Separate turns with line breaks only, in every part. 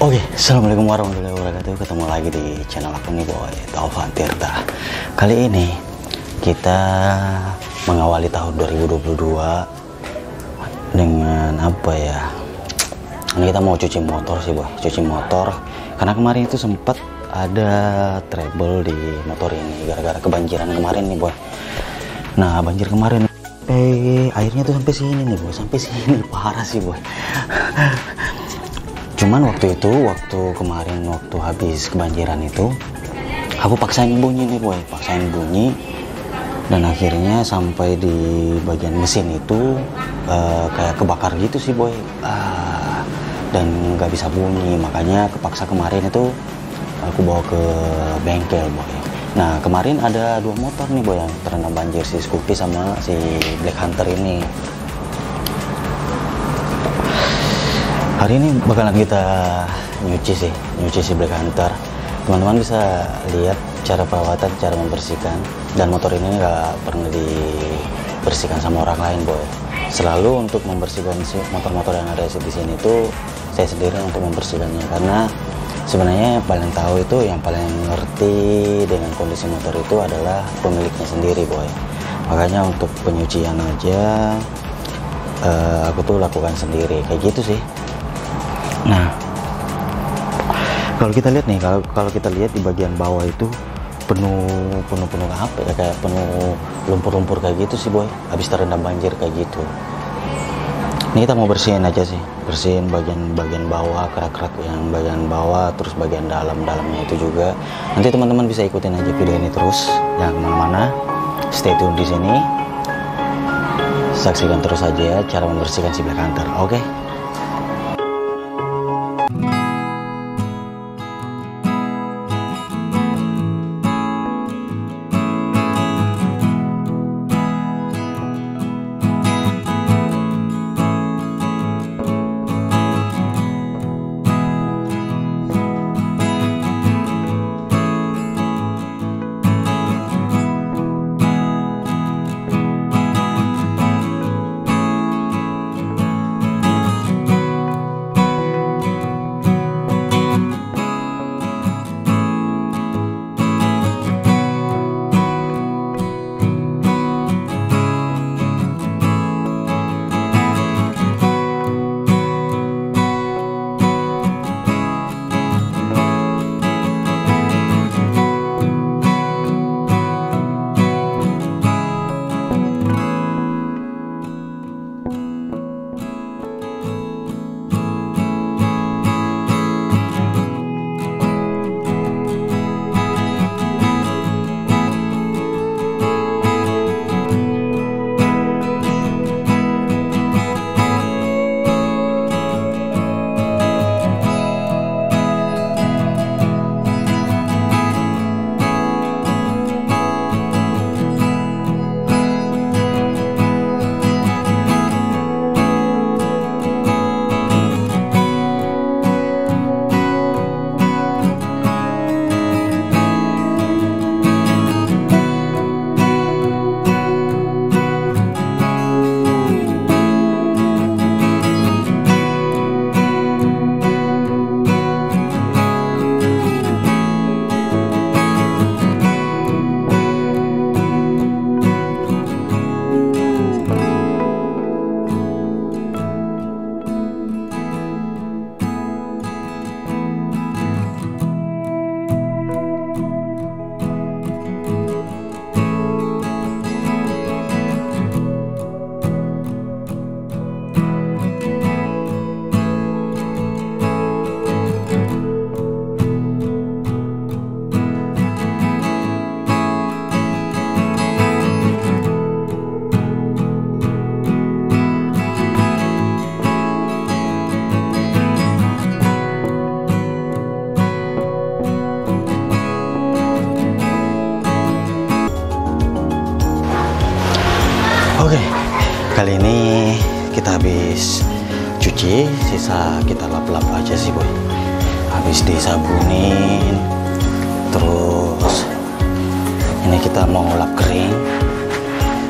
Oke, assalamualaikum warahmatullahi wabarakatuh. Ketemu lagi di channel aku nih, boy, Taufan Tirta. Kali ini kita mengawali tahun 2022 dengan apa ya? Ini kita mau cuci motor sih, boy. Cuci motor karena kemarin itu sempat ada trouble di motor ini gara-gara kebanjiran kemarin nih, boy. Nah, banjir kemarin airnya tuh sampai sini nih, boy. Sampai sini parah sih, boy. Cuman waktu kemarin waktu habis kebanjiran itu aku paksain bunyi nih, boy, paksain bunyi, dan akhirnya sampai di bagian mesin itu kayak kebakar gitu sih, boy, dan nggak bisa bunyi, makanya kepaksa kemarin itu aku bawa ke bengkel, boy. Nah, kemarin ada dua motor nih, boy, yang terendam banjir, si Scoopy sama si Black Hunter ini. Hari ini bakalan kita nyuci si Black Hunter. Teman-teman bisa lihat cara perawatan, cara membersihkan, dan motor ini nggak pernah dibersihkan sama orang lain, boy. Selalu untuk membersihkan si motor-motor yang ada di sini itu saya sendiri untuk membersihkannya, karena sebenarnya yang paling tahu itu, yang paling ngerti dengan kondisi motor itu adalah pemiliknya sendiri, boy. Makanya untuk penyucian aja aku tuh lakukan sendiri kayak gitu sih. Nah, kalau kita lihat nih, kalau kita lihat di bagian bawah itu penuh apa ya, kayak penuh lumpur-lumpur kayak gitu sih, boy. Habis terendam banjir kayak gitu. Ini kita mau bersihin aja sih, bersihin bagian bawah, kerak-kerak yang bagian bawah, terus bagian dalamnya itu juga. Nanti teman-teman bisa ikutin aja video ini terus, jangan kemana-mana. Stay tune di sini, saksikan terus aja cara membersihkan si Black Hunter. Oke? Oke, kali ini kita habis cuci, sisa kita lap-lap aja sih boy. Habis disabunin, terus ini kita mau lap kering.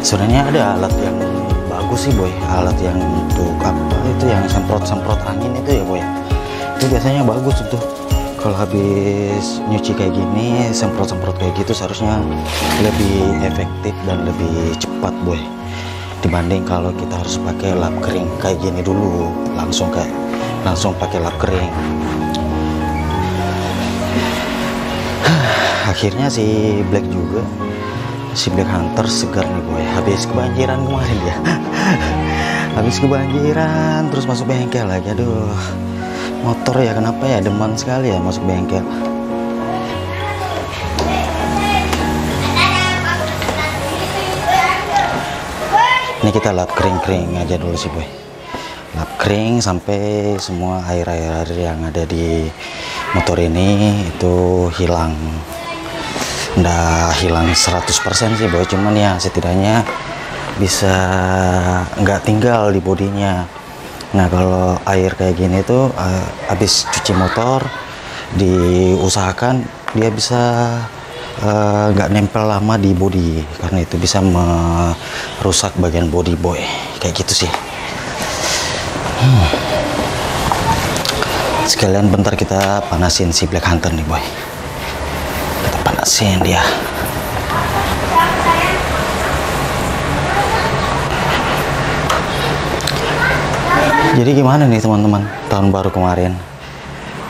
Sebenarnya ada alat yang bagus sih boy, alat yang untuk apa itu, yang semprot angin itu ya boy. Itu biasanya bagus tuh. Kalau habis nyuci kayak gini, semprot kayak gitu seharusnya lebih efektif dan lebih cepat boy, dibanding kalau kita harus pakai lap kering kayak gini dulu, langsung pakai lap kering. Akhirnya si Black Hunter segar nih boy, habis kebanjiran kemarin dia. Habis kebanjiran terus masuk bengkel lagi. Aduh, motor ya kenapa ya, demen sekali ya masuk bengkel. Ini kita lap kering aja dulu sih boy, lap kering sampai semua air yang ada di motor ini itu hilang. Nggak hilang 100% sih boy, cuman ya setidaknya bisa nggak tinggal di bodinya. Nah kalau air kayak gini tuh habis cuci motor diusahakan dia bisa nggak nempel lama di bodi, karena itu bisa merusak bagian bodi boy, kayak gitu sih. Sekalian bentar kita panasin si Black Hunter nih boy, kita panasin dia. Jadi gimana nih teman-teman tahun baru kemarin?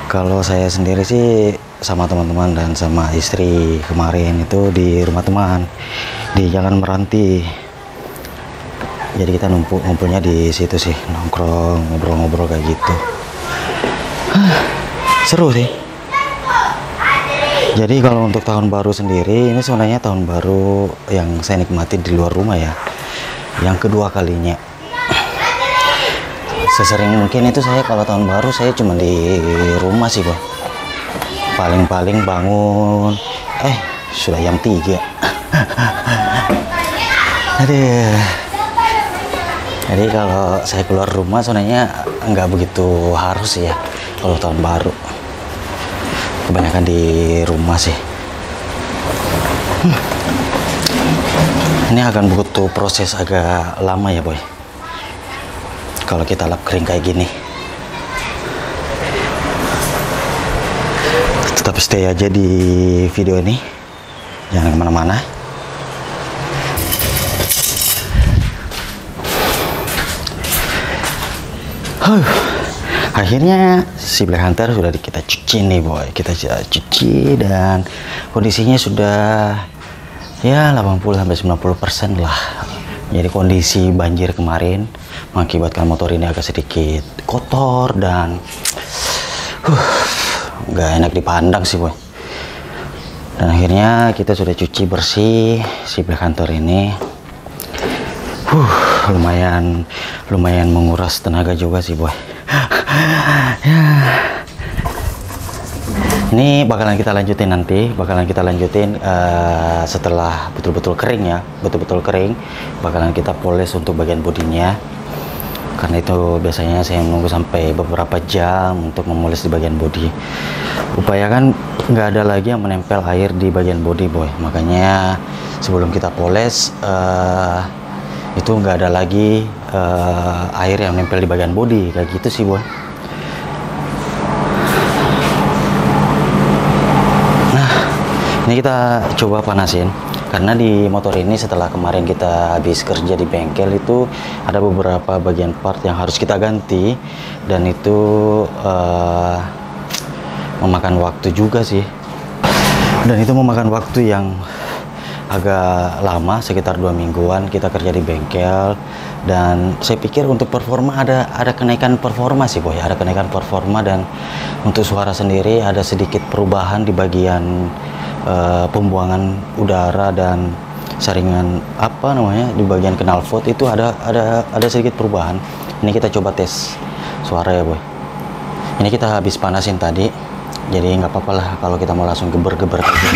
Kalau saya sendiri sih sama teman-teman dan sama istri kemarin itu di rumah teman di Jalan Meranti. Jadi kita ngumpulnya di situ sih, nongkrong, ngobrol-ngobrol kayak gitu. Seru sih. Jadi kalau untuk tahun baru sendiri, ini sebenarnya tahun baru yang saya nikmati di luar rumah ya, yang kedua kalinya. Sesering mungkin itu saya kalau tahun baru saya cuma di rumah sih boy. Paling-paling bangun sudah jam 3. Aduh. Jadi kalau saya keluar rumah sebenarnya nggak begitu harus ya kalau tahun baru. Kebanyakan di rumah sih. Ini akan butuh proses agak lama ya boy, kalau kita lap kering kayak gini. Tetap stay aja di video ini, jangan kemana-mana. Akhirnya si Black Hunter sudah kita cuci nih boy, kita cuci dan kondisinya sudah ya 80-90% lah. Jadi kondisi banjir kemarin mengakibatkan motor ini agak sedikit kotor dan nggak enak dipandang sih boy. Dan akhirnya kita sudah cuci bersih si Black Hunter ini. Lumayan menguras tenaga juga sih boy. Ya. Ini bakalan kita lanjutin nanti, setelah betul-betul kering ya, betul-betul kering, bakalan kita poles untuk bagian bodinya. Karena itu biasanya saya menunggu sampai beberapa jam untuk memoles di bagian bodi. Upayakan nggak ada lagi yang menempel air di bagian bodi boy. Makanya sebelum kita poles itu nggak ada lagi air yang nempel di bagian bodi, kayak gitu sih boy. Nah ini kita coba panasin, karena di motor ini setelah kemarin kita habis kerja di bengkel itu ada beberapa bagian part yang harus kita ganti, dan itu memakan waktu juga sih, dan itu memakan waktu yang agak lama, sekitar 2 mingguan kita kerja di bengkel. Dan saya pikir untuk performa ada kenaikan performa sih boy, ada kenaikan performa, dan untuk suara sendiri ada sedikit perubahan di bagian pembuangan udara dan saringan di bagian knalpot itu ada sedikit perubahan. Ini kita coba tes suara ya boy. Ini kita habis panasin tadi, jadi nggak apa-apa lah kalau kita mau langsung geber-geber aja.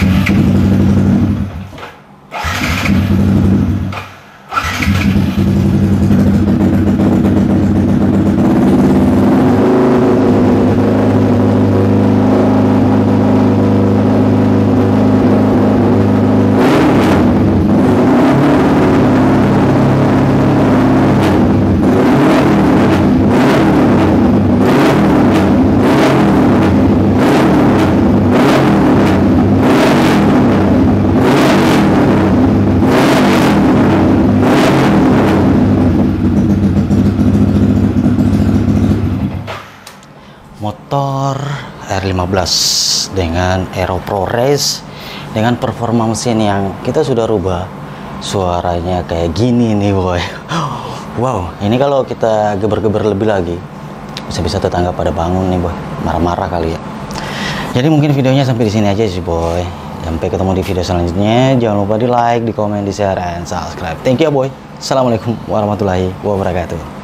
R15 dengan Aero Pro Race dengan performa mesin yang kita sudah rubah. Suaranya kayak gini nih boy. Wow, ini kalau kita geber-geber lebih lagi bisa-bisa tetangga pada bangun nih boy, marah-marah kali ya. Jadi mungkin videonya sampai di sini aja sih boy. Sampai ketemu di video selanjutnya. Jangan lupa di like, di komen, di share, and subscribe. Thank you ya boy. Assalamualaikum warahmatullahi wabarakatuh.